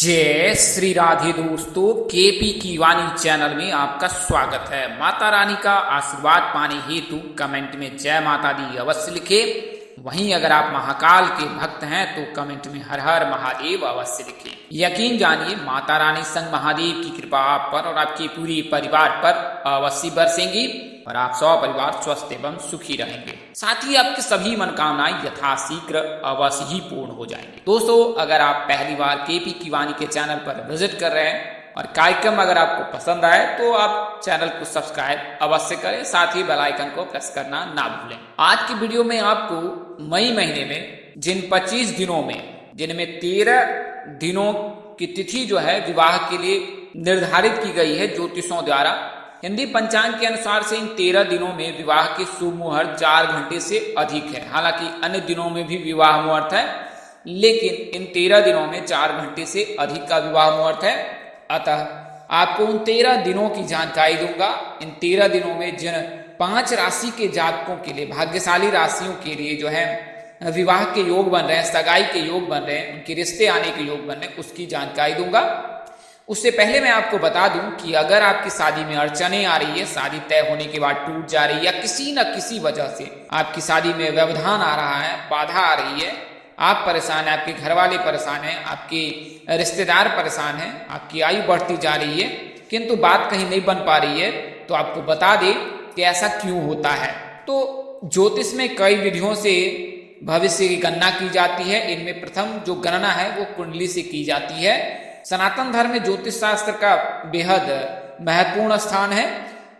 जय श्री राधे दोस्तों, केपी की वाणी चैनल में आपका स्वागत है। माता रानी का आशीर्वाद पाने हेतु कमेंट में जय माता दी अवश्य लिखे। वहीं अगर आप महाकाल के भक्त हैं तो कमेंट में हर हर महादेव अवश्य लिखें। यकीन जानिए माता रानी संग महादेव की कृपा आप पर और आपके पूरे परिवार पर अवश्य बरसेंगी और आप परिवार स्वस्थ एवं सुखी रहेंगे। साथ ही आपकी सभी मनोकामनाएं यथाशीघ्र अवश्य ही पूर्ण हो जाएंगे। दोस्तों, अगर आप पहली बार केपी की वाणी के चैनल पर विजिट कर रहे हैं और कार्यक्रम अगर आपको पसंद आए तो आप चैनल को सब्सक्राइब अवश्य करें, साथ ही बेल आइकन को प्रेस करना ना भूलें। आज की वीडियो में आपको मई महीने में जिन 25 दिनों में जिनमें 13 दिनों की तिथि जो है विवाह के लिए निर्धारित की गई है ज्योतिषों द्वारा। हिंदी पंचांग के अनुसार से इन 13 दिनों में विवाह के शुभ मुहूर्त 4 घंटे से अधिक है। हालांकि अन्य दिनों में भी विवाह मुहूर्त है, लेकिन इन 13 दिनों में 4 घंटे से अधिक का विवाह मुहूर्त है। अतः आपको उन 13 दिनों की जानकारी दूंगा। इन 13 दिनों में जिन 5 राशि के जातकों के लिए, भाग्यशाली राशियों के लिए जो है विवाह के योग बन रहे हैं, सगाई के योग बन रहे हैं, उनके रिश्ते आने के योग बन रहे हैं, उसकी जानकारी दूंगा। उससे पहले मैं आपको बता दूं कि अगर आपकी शादी में अड़चने आ रही है, शादी तय होने के बाद टूट जा रही है, या किसी न किसी वजह से आपकी शादी में व्यवधान आ रहा है, बाधा आ रही है, आप परेशान हैं, आपके घर वाले परेशान हैं, आपके रिश्तेदार परेशान हैं, आपकी आयु बढ़ती जा रही है किंतु बात कहीं नहीं बन पा रही है, तो आपको बता दें कि ऐसा क्यों होता है। तो ज्योतिष में कई विधियों से भविष्य की गणना की जाती है। इनमें प्रथम जो गणना है वो कुंडली से की जाती है। सनातन धर्म में ज्योतिष शास्त्र का बेहद महत्वपूर्ण स्थान है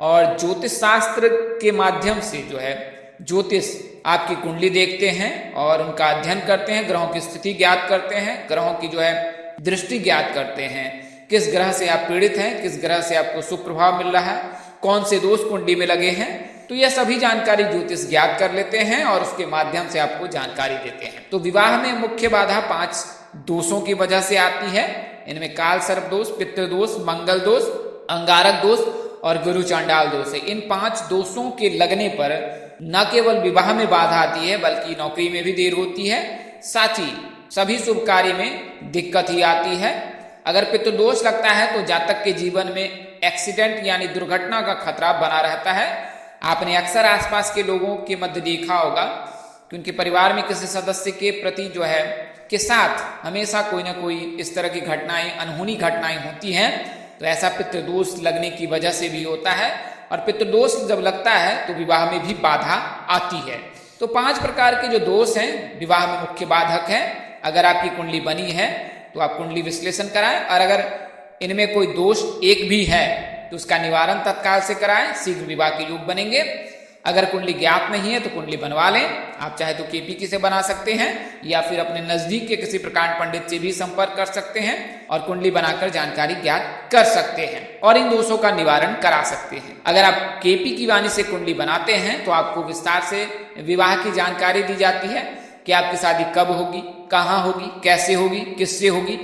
और ज्योतिष शास्त्र के माध्यम से जो है ज्योतिष आपकी कुंडली देखते हैं और उनका अध्ययन करते हैं, ग्रहों की स्थिति ज्ञात करते हैं, ग्रहों की जो है दृष्टि ज्ञात करते हैं, किस ग्रह से आप पीड़ित हैं, किस ग्रह से आपको शुभ प्रभाव मिल रहा है, कौन से दोष कुंडली में लगे हैं। तो यह सभी जानकारी ज्योतिष ज्ञात कर लेते हैं और उसके माध्यम से आपको जानकारी देते हैं। तो विवाह में मुख्य बाधा 5 दोषों की वजह से आती है। इनमें काल सर्प दोष, पितृदोष, मंगल दोष, अंगारक दोष और गुरु चांडाल दोष है। इन 5 दोषों के लगने पर न केवल विवाह में बाधा आती है बल्कि नौकरी में भी देर होती है, साथ ही सभी शुभ कार्य में दिक्कत ही आती है। अगर पितृदोष लगता है तो जातक के जीवन में एक्सीडेंट यानी दुर्घटना का खतरा बना रहता है। आपने अक्सर आसपास के लोगों के मध्य देखा होगा कि उनके परिवार में किसी सदस्य के प्रति जो है के साथ हमेशा कोई ना कोई इस तरह की घटनाएं, अनहोनी घटनाएं होती हैं। तो ऐसा पितृदोष लगने की वजह से भी होता है और पितृदोष जब लगता है तो विवाह में भी बाधा आती है। तो 5 प्रकार के जो दोष हैं विवाह में मुख्य बाधक हैं। अगर आपकी कुंडली बनी है तो आप कुंडली विश्लेषण कराएं और अगर इनमें कोई दोष एक भी है तो उसका निवारण तत्काल से कराएं, शीघ्र विवाह के योग बनेंगे। अगर कुंडली ज्ञात नहीं है तो कुंडली बनवा लें। आप चाहे तो केपी से बना सकते हैं या फिर अपने नजदीक के किसी प्रकांड पंडित से भी संपर्क कर सकते हैं और कुंडली बनाकर जानकारी ज्ञात कर सकते हैं और इन दोषों का निवारण करा सकते हैं। अगर आप केपी की वाणी से कुंडली बनाते हैं तो आपको विस्तार से विवाह की जानकारी दी जाती है कि आपकी शादी कब होगी, कहाँ होगी, कैसे होगी, किससे होगी,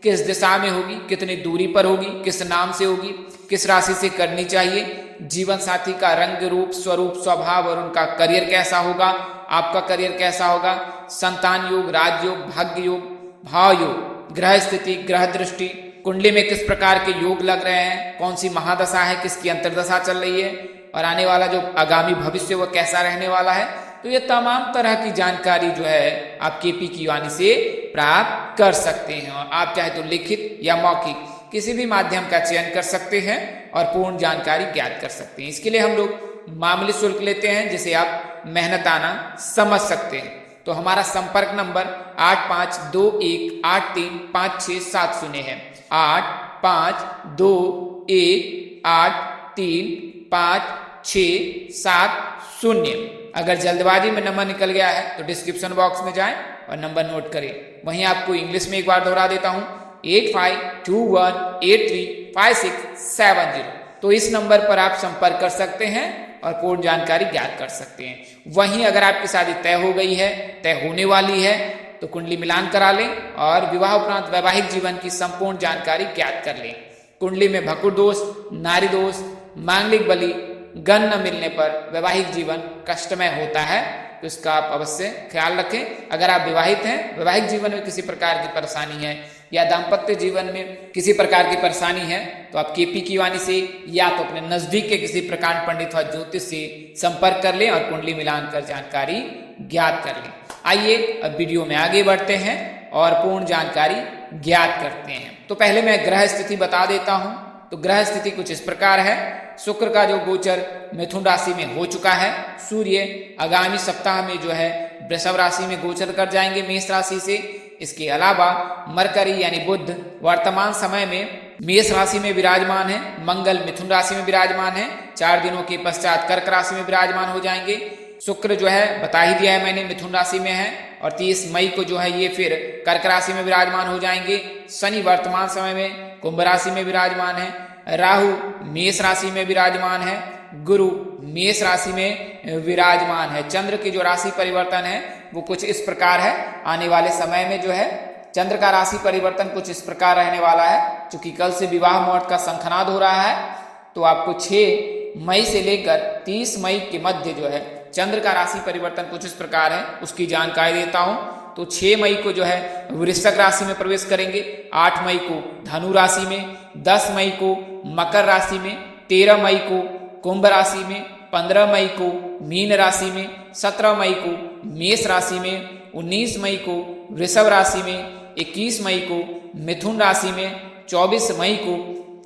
किस दिशा में होगी, कितनी दूरी पर होगी, किस नाम से होगी, किस राशि से करनी चाहिए, जीवन साथी का रंग रूप, स्वरूप, स्वभाव और उनका करियर कैसा होगा, आपका करियर कैसा होगा, संतान योग, राजयोग, भाग्य योग, भाव योग, ग्रह स्थिति, ग्रह दृष्टि, कुंडली में किस प्रकार के योग लग रहे हैं, कौन सी महादशा है, किसकी अंतर्दशा चल रही है और आने वाला जो आगामी भविष्य वह कैसा रहने वाला है। तो ये तमाम तरह की जानकारी जो है आप केपी की वाणी से प्राप्त कर सकते हैं और आप चाहे तो लिखित या मौखिक किसी भी माध्यम का चयन कर सकते हैं और पूर्ण जानकारी ज्ञात कर सकते हैं। इसके लिए हम लोग मामूली शुल्क लेते हैं जिसे आप मेहनताना समझ सकते हैं। तो हमारा संपर्क नंबर 8521835670 है। 8521835670। अगर जल्दबाजी में नंबर निकल गया है तो डिस्क्रिप्शन बॉक्स में जाएं और नंबर नोट करें। वहीं आपको इंग्लिश में एक बार दोहरा देता हूं, 8521835670। तो इस नंबर पर आप संपर्क कर सकते हैं और पूर्ण जानकारी ज्ञात कर सकते हैं। वहीं अगर आपकी शादी तय हो गई है, तय होने वाली है तो कुंडली मिलान करा लें और विवाह उपरांत वैवाहिक जीवन की संपूर्ण जानकारी ज्ञात कर लें। कुंडली में भकुर दोष, नारी दोष, मांगलिक बलि, गण न मिलने पर वैवाहिक जीवन कष्टमय होता है, तो इसका आप अवश्य ख्याल रखें। अगर आप विवाहित हैं, वैवाहिक जीवन में किसी प्रकार की परेशानी है, या दाम्पत्य जीवन में किसी प्रकार की परेशानी है तो आप केपी की वाणी से या तो अपने नजदीक के किसी प्रकांड पंडित व ज्योतिष से संपर्क कर लें और कुंडली मिलान कर जानकारी ज्ञात कर लें। आइए अब वीडियो में आगे बढ़ते हैं और पूर्ण जानकारी ज्ञात करते हैं। तो पहले मैं ग्रह स्थिति बता देता हूं। तो ग्रह स्थिति कुछ इस प्रकार है। शुक्र का जो गोचर मिथुन राशि में हो चुका है, सूर्य आगामी सप्ताह में जो है वृषभ राशि में गोचर कर जाएंगे मेष राशि से। इसके अलावा मरकरी यानी बुध वर्तमान समय में मेष राशि में विराजमान है, मंगल मिथुन राशि में विराजमान है, 4 दिनों के पश्चात कर्क राशि में विराजमान हो जाएंगे। शुक्र जो है बता ही दिया है मैंने मिथुन राशि में है और 30 मई को जो है ये फिर कर्क राशि में विराजमान हो जाएंगे। शनि वर्तमान समय में कुंभ राशि में विराजमान है, राहु मेष राशि में विराजमान है, गुरु मेष राशि में विराजमान है। चंद्र की जो राशि परिवर्तन है वो कुछ इस प्रकार है। आने वाले समय में जो है चंद्र का राशि परिवर्तन कुछ इस प्रकार रहने वाला है। क्योंकि कल से विवाह मुहूर्त का शंखनाद हो रहा है तो आपको 6 मई से लेकर 30 मई के मध्य जो है चंद्र का राशि परिवर्तन कुछ इस प्रकार है, उसकी जानकारी देता हूं। तो 6 मई को जो है वृश्चिक राशि में प्रवेश करेंगे, 8 मई को धनु राशि में, 10 मई को मकर राशि में, 13 मई को कुंभ राशि में, 15 मई को मीन राशि में, 17 मई को मेष राशि में, 19 मई को वृषभ राशि में, 21 मई को मिथुन राशि में, 24 मई को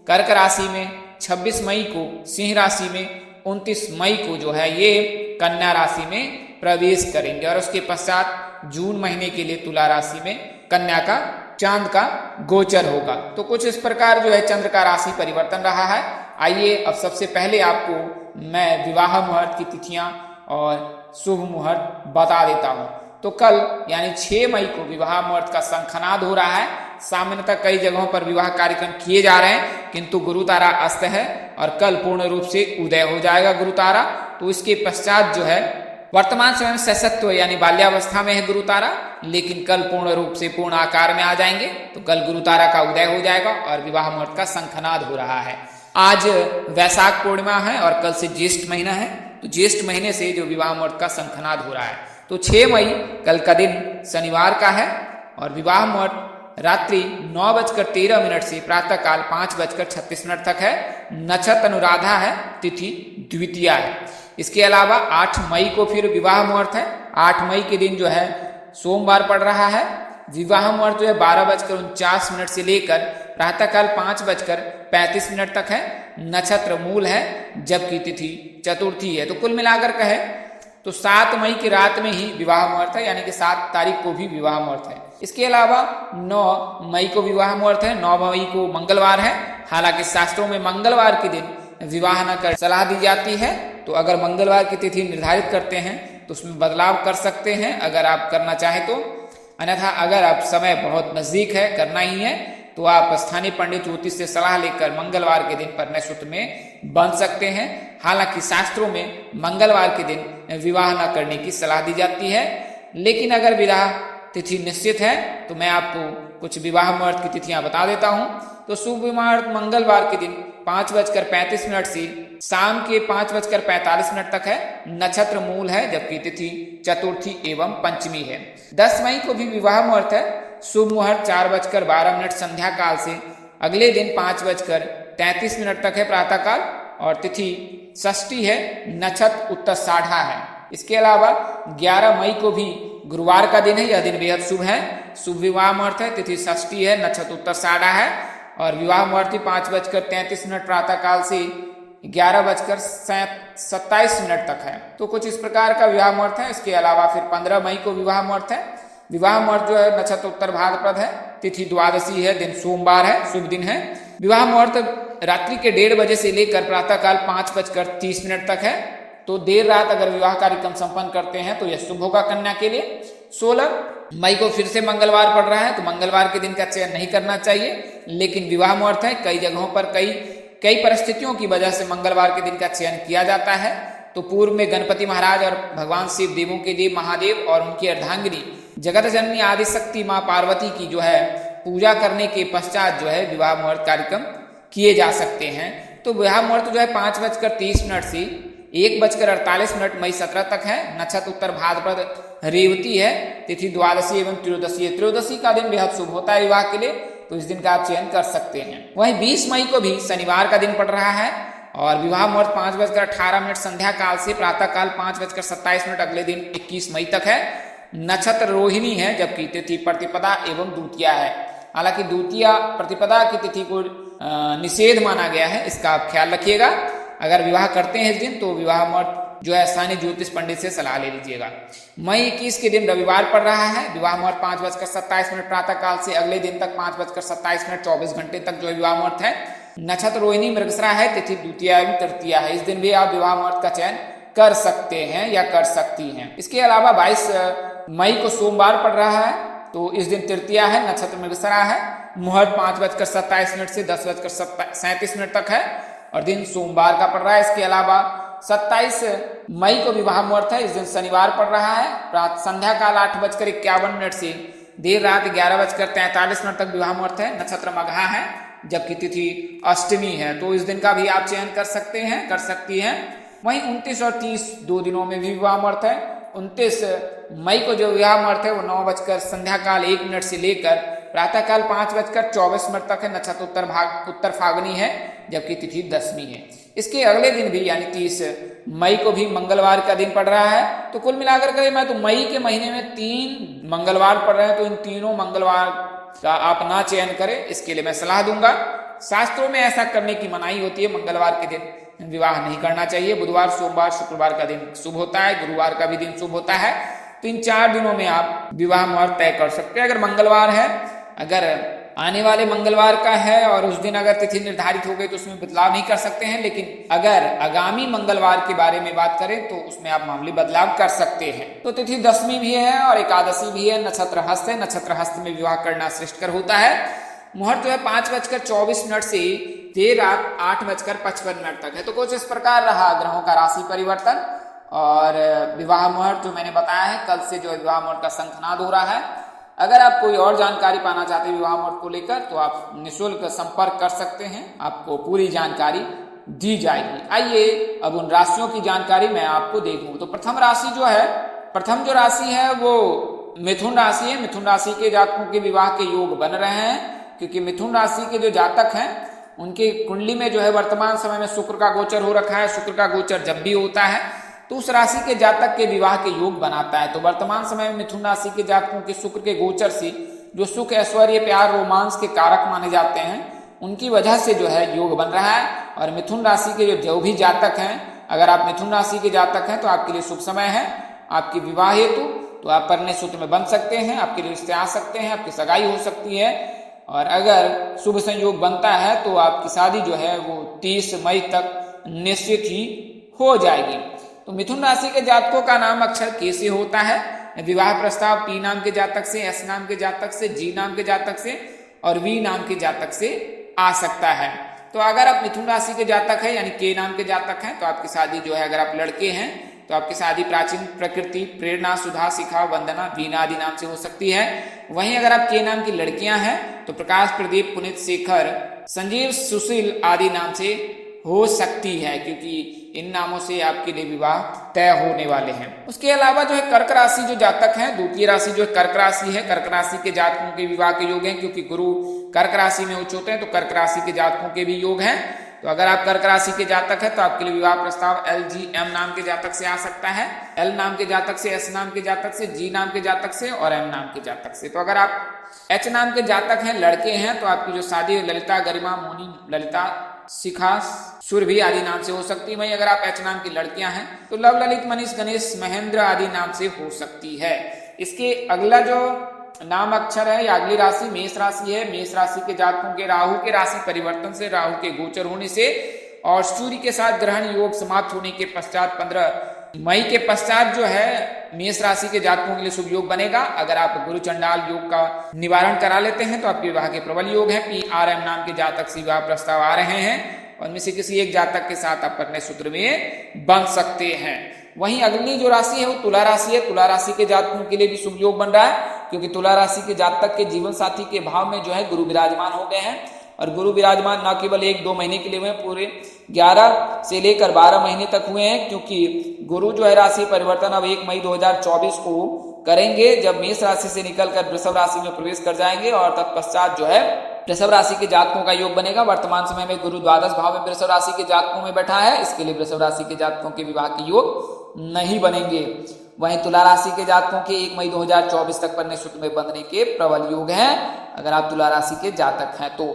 कर्क राशि में, 26 मई को सिंह राशि में, 29 मई को जो है ये कन्या राशि में प्रवेश करेंगे और उसके पश्चात जून महीने के लिए तुला राशि में कन्या का चांद का गोचर होगा। तो कुछ इस प्रकार जो है चंद्र का राशि परिवर्तन रहा है। आइए अब सबसे पहले आपको मैं विवाह मुहूर्त की तिथियां और शुभ मुहूर्त बता देता हूं। तो कल यानी 6 मई को विवाह मुहूर्त का शंखनाद हो रहा है। सामान्यतः कई जगहों पर विवाह कार्यक्रम किए जा रहे हैं किंतु गुरु तारा अस्त है और कल पूर्ण रूप से उदय हो जाएगा गुरु तारा। तो इसके पश्चात जो है वर्तमान समय में सशत्व यानी बाल्यावस्था में है गुरु तारा, लेकिन कल पूर्ण रूप से पूर्ण आकार में आ जाएंगे। तो कल गुरु तारा का उदय हो जाएगा और विवाह मुहूर्त का शंखनाद हो रहा है। आज वैशाख पूर्णिमा है और कल से ज्येष्ठ महीना है। तो ज्येष्ठ महीने से जो विवाह मुहूर्त का शंखनाद हो रहा है। तो 6 मई कल का दिन शनिवार का है और विवाह मुहूर्त रात्रि 9:13 से प्रातःकाल 5:36 तक है। नक्षत्र अनुराधा है, तिथि द्वितीया है। इसके अलावा 8 मई को फिर विवाह मुहूर्त है। 8 मई के दिन जो है सोमवार पड़ रहा है। विवाह मुहूर्त जो है 12:49 से लेकर प्रातःकाल 5:35 तक है। नक्षत्र मूल है जबकि तिथि चतुर्थी है। तो कुल मिलाकर कहे तो 7 मई की रात में ही विवाह मुहूर्त है, यानी कि 7 तारीख को भी विवाह मुहूर्त है। इसके अलावा 9 मई को विवाह मुहूर्त है, 9 मई को मंगलवार है। हालांकि शास्त्रों में मंगलवार के दिन विवाह न कर सलाह दी जाती है। तो अगर मंगलवार की तिथि निर्धारित करते हैं तो उसमें बदलाव कर सकते हैं अगर आप करना चाहें तो। अन्यथा अगर आप समय बहुत नजदीक है, करना ही है, तो आप स्थानीय पंडित ज्योतिष से सलाह लेकर मंगलवार के दिन परिणय सूत्र में बंध सकते हैं। हालांकि शास्त्रों में मंगलवार के दिन विवाह न करने की सलाह दी जाती है। लेकिन अगर विवाह तिथि निश्चित है तो मैं आपको कुछ विवाह मुहूर्त की तिथियां बता देता हूं। तो शुभ मुहूर्त मंगलवार के दिन 5:35 से शाम के 5:45 तक है। नक्षत्र मूल है जबकि तिथि चतुर्थी एवं पंचमी है। 10 मई को भी विवाह मुहूर्त है। शुभ मुहूर्त 4:12 संध्या काल से अगले दिन 5:33 तक है प्रातःकाल और तिथि षष्ठी है। नक्षत्र उत्तराषाढ़ा है। इसके अलावा 11 मई को भी गुरुवार का दिन है। यह दिन बेहद शुभ है। शुभ विवाह मुहूर्त है, तिथि षष्ठी है, नक्षत्र उत्तराषाढ़ा है और विवाह मुहूर्त 5:33 प्रातःकाल से 11:27 तक है। तो कुछ इस प्रकार का विवाह मुहूर्त है। इसके अलावा फिर 15 मई को विवाह मुहूर्त है। विवाह मुहूर्त जो है नक्षत्र उत्तर भाद्रपद है, तिथि द्वादशी है, दिन सोमवार है, शुभ दिन है। विवाह मुहूर्त रात्रि के 1:30 बजे से लेकर प्रातःकाल 5:30 तक है। तो देर रात अगर विवाह कार्यक्रम संपन्न करते हैं तो यह शुभ होगा कन्या के लिए। 16 मई को फिर से मंगलवार पड़ रहा है तो मंगलवार के दिन का चयन नहीं करना चाहिए, लेकिन विवाह मुहूर्त है। कई जगहों पर कई परिस्थितियों की वजह से मंगलवार के दिन का चयन किया जाता है। तो पूर्व में गणपति महाराज और भगवान शिव देवों के देव महादेव और उनकी अर्धांगिनी जगत जननी आदिशक्ति माँ पार्वती की जो है पूजा करने के पश्चात जो है विवाह मुहूर्त कार्यक्रम किए जा सकते हैं। तो विवाह मुहूर्त जो है 5:30 से 1:48 मई 17 तक है। नक्षत्र उत्तर भाद्रपद रेवती है, तिथि द्वादशी एवं त्रयोदशी है। त्रयोदशी का दिन बेहद शुभ होता है विवाह के लिए। तो इस दिन का आप चयन कर सकते हैं। वहीं 20 मई को भी शनिवार का दिन पड़ रहा है और विवाह मुहूर्त 5:18 संध्या काल से प्रातः काल 5:27 अगले दिन 21 मई तक है। नक्षत्र रोहिणी है, जबकि तिथि प्रतिपदा एवं द्वितीया है। हालांकि द्वितीया प्रतिपदा की तिथि को निषेध माना गया है, इसका आप ख्याल रखिएगा। अगर विवाह करते हैं इस दिन तो विवाह मुहूर्त जो है स्थानीय ज्योतिष पंडित से सलाह ले लीजिएगा। मई 21 के दिन रविवार पड़ रहा है। विवाह मुहूर्त 5:27 प्रातः काल से अगले दिन तक 5:27 24 घंटे तक जो विवाह मुहूर्त है। नक्षत्र रोहिणी मृगशिरा है, तिथि द्वितीया एवं तृतीया है। इस दिन भी आप विवाह मुहूर्त का चयन कर सकते हैं या कर सकती हैं। इसके अलावा 22 मई को सोमवार पड़ रहा है, तो इस दिन तृतीया है, नक्षत्र मृगशिरा है। मुहूर्त 5:27 से 10:37 तक है और दिन सोमवार का पड़ रहा है। इसके अलावा 27 मई को विवाह मुहूर्त है, इस दिन शनिवार पड़ रहा है। संध्या काल 8:51 से देर रात 11:43 तक विवाह मुहूर्त है। नक्षत्र मघा है, जबकि तिथि अष्टमी है, तो इस दिन का भी आप चयन कर सकते हैं, कर सकती हैं। वहीं 29 और 30 दो दिनों में भी विवाह मुहूर्त है। 29 मई को जो विवाह मुहूर्त है वो 9 संध्या काल 1 से लेकर प्रातः काल 5:24 तक है। नक्षत्र उत्तर फागनी है, जबकि तिथि दशमी है। इसके अगले दिन भी यानी 30 मई को भी मंगलवार का दिन पड़ रहा है। तो कुल मिलाकर करें मैं तो मई के महीने में 3 मंगलवार पड़ रहे हैं, तो इन तीनों मंगलवार का आप ना चयन करें, इसके लिए मैं सलाह दूंगा। शास्त्रों में ऐसा करने की मनाही होती है, मंगलवार के दिन विवाह नहीं करना चाहिए। बुधवार, सोमवार, शुक्रवार का दिन शुभ होता है, गुरुवार का भी दिन शुभ होता है। तो इन 4 दिनों में आप विवाह मुहूर्त तय कर सकते हैं। अगर मंगलवार है, अगर आने वाले मंगलवार का है और उस दिन अगर तिथि निर्धारित हो गई तो उसमें बदलाव नहीं कर सकते हैं। लेकिन अगर आगामी मंगलवार के बारे में बात करें तो उसमें आप मामूली बदलाव कर सकते हैं। तो तिथि दशमी भी है और एकादशी भी है। नक्षत्र हस्त है, नक्षत्र हस्त में विवाह करना श्रेष्ठकर होता है। मुहूर्त जो है 5:24 से देर रात 8:55 तक है। तो कुछ इस प्रकार रहा ग्रहों का राशि परिवर्तन और विवाह मुहूर्त जो मैंने बताया है। कल से जो विवाह मुहूर्त का शंखनाद हो रहा है। अगर आप कोई और जानकारी पाना चाहते हैं विवाह मुहूर्त को लेकर तो आप निःशुल्क संपर्क कर सकते हैं, आपको पूरी जानकारी दी जाएगी। आइए अब उन राशियों की जानकारी मैं आपको दे दूं। तो प्रथम जो राशि है वो मिथुन राशि है। मिथुन राशि के जातकों के विवाह के योग बन रहे हैं, क्योंकि मिथुन राशि के जो जातक हैं उनके कुंडली में जो है वर्तमान समय में शुक्र का गोचर हो रखा है। शुक्र का गोचर जब भी होता है तो उस राशि के जातक के विवाह के योग बनाता है। तो वर्तमान समय में मिथुन राशि के जातकों के शुक्र के गोचर से जो सुख, ऐश्वर्य, प्यार, रोमांस के कारक माने जाते हैं, उनकी वजह से जो है योग बन रहा है। और मिथुन राशि के जो भी जातक हैं, अगर आप मिथुन राशि के जातक हैं तो आपके लिए शुभ समय है। आपकी विवाह हेतु तो आप परिणय सूत्र में बन सकते हैं, आपके लिए रिश्ते आ सकते हैं, आपकी सगाई हो सकती है। और अगर शुभ संयोग बनता है तो आपकी शादी जो है वो 30 मई तक निश्चित ही हो जाएगी। तो मिथुन राशि के जातकों का नाम अक्षर के से होता है। विवाह प्रस्ताव पी नाम के जातक से, एस नाम के जातक से, जी नाम के जातक से और वी नाम के जातक से आ सकता है। तो अगर आप मिथुन राशि के जातक हैं यानी के नाम के जातक हैं तो आपकी शादी जो है, अगर आप लड़के हैं तो आपकी शादी प्राचीन प्रकृति, प्रेरणा, सुधा, शिखा, वंदना, वीणा आदि नाम से हो सकती है। वहीं अगर आप के नाम की लड़कियां हैं तो प्रकाश, प्रदीप, पुनित, शेखर, संजीव, सुशील आदि नाम से हो सकती है, क्योंकि इन नामों से आपके लिए विवाह तय होने वाले हैं। उसके अलावा जो है कर्क राशि जो जातक हैं, द्वितीय राशि जो कर्क राशि है, कर्क राशि के जातकों के विवाह के योग हैं, क्योंकि गुरु कर्क राशि में उच्च होते हैं तो कर्क राशि के जातकों के भी योग हैं। तो अगर आप कर्क राशि के जातक हैं तो आपके लिए विवाह प्रस्ताव एल, जी, एम नाम के जातक से आ सकता है। एल नाम के जातक से, एस नाम के जातक से, जी नाम के जातक से और एम नाम के जातक से। तो अगर आप एच नाम के जातक हैं, लड़के हैं, तो आपकी जो शादी ललिता, गरिमा, मोनी, ललिता, शिखा, सुरभि आदि नाम से हो सकती है। वहीं अगर आप एच नाम की लड़कियां हैं तो लव, ललित, मनीष, गणेश, महेंद्र आदि नाम से हो सकती है। इसके अगला जो नाम अक्षर है या अगली राशि मेष राशि है। मेष राशि के जातकों के राहु के राशि परिवर्तन से, राहु के गोचर होने से और सूर्य के साथ ग्रहण योग समाप्त होने के पश्चात 15 मई के पश्चात जो है मेष राशि के जातकों के लिए शुभ योग बनेगा। अगर आप गुरु चंडाल योग का निवारण करा लेते हैं तो आपके विवाह के प्रबल योग है। PRM नाम के जातक से विवाह प्रस्ताव आ रहे हैं और इनमें से किसी एक जातक के साथ आप परिणय सूत्र में बन सकते हैं। वहीं अगली जो राशि है वो तुला राशि है। तुला राशि के जातकों के लिए भी शुभ योग बन रहा है, क्योंकि तुला राशि के जातक के जीवन साथी के भाव में जो है गुरु विराजमान हो गए हैं। और गुरु विराजमान न केवल 1-2 महीने के लिए हुए, पूरे 11 से लेकर 12 महीने तक हुए हैं, क्योंकि गुरु जो है राशि परिवर्तन अब 1 मई 2024 को करेंगे, जब मेष राशि से निकलकर वृषभ राशि में प्रवेश कर जाएंगे और तत्पश्चात जो है वृषभ राशि के जातकों का योग बनेगा। वर्तमान समय में गुरु द्वादश भाव में वृषभ राशि के जातकों में बैठा है, इसके लिए वृषभ राशि के जातकों के विवाह के योग नहीं बनेंगे। वहीं तुला राशि के जातकों के 1 मई 2024 तक पन्ने सूत्र में बंधने के प्रबल योग हैं, अगर आप तुला राशि के जातक हैं तो।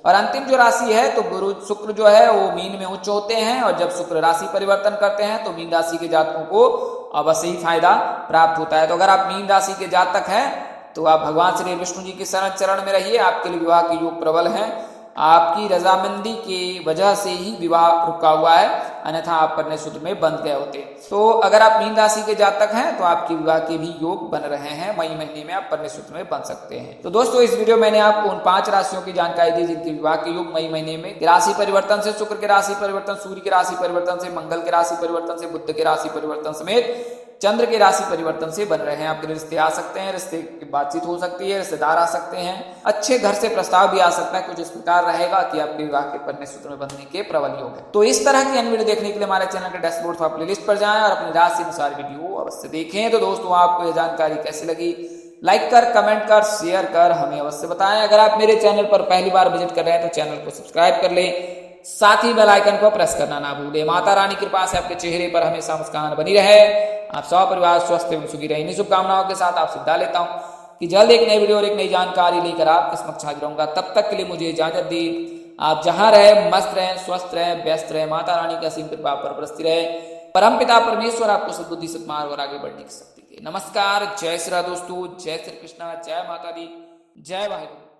और अंतिम जो राशि है तो गुरु शुक्र जो है वो मीन में उच्च होते हैं, और जब शुक्र राशि परिवर्तन करते हैं तो मीन राशि के जातकों को अवश्य ही फायदा प्राप्त होता है। तो अगर आप मीन राशि के जातक हैं तो आप भगवान श्री विष्णु जी के शरण चरण में रहिए, आपके लिए विवाह के योग प्रबल हैं। आपकी रजामंदी की वजह से ही विवाह रुका हुआ है, अन्यथा आप पन्ने सूत्र में बंध गए होते। तो अगर आप मीन राशि के जातक हैं तो आपके विवाह के भी योग बन रहे हैं, मई महीने में आप पन्ने सूत्र में बन सकते हैं। तो दोस्तों इस वीडियो में मैंने आपको उन 5 राशियों की जानकारी दी जिनके विवाह के योग मई महीने में राशि परिवर्तन से, शुक्र के राशि परिवर्तन, सूर्य के राशि परिवर्तन से, मंगल के राशि परिवर्तन से, बुध के राशि परिवर्तन समेत चंद्र के राशि परिवर्तन से बन रहे हैं। आपके रिश्ते आ सकते हैं, रिश्ते की बातचीत हो सकती है, रिश्तेदार आ सकते हैं, अच्छे घर से प्रस्ताव भी आ सकता है। कुछ इस प्रकार रहेगा कि आपके विवाह के पन्ने सूत्र में बंधने के प्रबल योग है। तो इस तरह की अन्य वीडियो देखने के लिए हमारे चैनल के डैशबोर्ड पर प्लेलिस्ट पर जाएं और अपनी राशि अनुसार वीडियो अवश्य देखें। तो दोस्तों आपको यह जानकारी कैसी लगी, लाइक कर, कमेंट कर, शेयर कर हमें अवश्य बताएं। अगर आप मेरे चैनल पर पहली बार विजिट कर रहे हैं तो चैनल को सब्सक्राइब कर लें, साथ ही बेल आइकन को प्रेस करना ना भूलें। माता रानी की कृपा से आपके चेहरे पर हमेशा मुस्कान बनी रहे, आप सब परिवार स्वस्थ एवं सुखी रहे। इन्हीं शुभकामनाओं के साथ आपसे विदा लेता हूं कि जल्द एक नई वीडियो और एक नई जानकारी लेकर आपके समक्ष हाजिर रहूंगा। तब तक के लिए मुझे इजाजत दी। आप जहां रहे मस्त रहें, स्वस्थ रहें, व्यस्त रहें, माता रानी की असीम कृपा पर बरसती रहे। परमपिता परमेश्वर आपको सद्बुद्धि, सद्मार्ग और आगे बढ़ने की शक्ति दे। नमस्कार, जय श्री राम दोस्तों, जय श्री कृष्णा, जय माता दी, जय वाहिगुरु।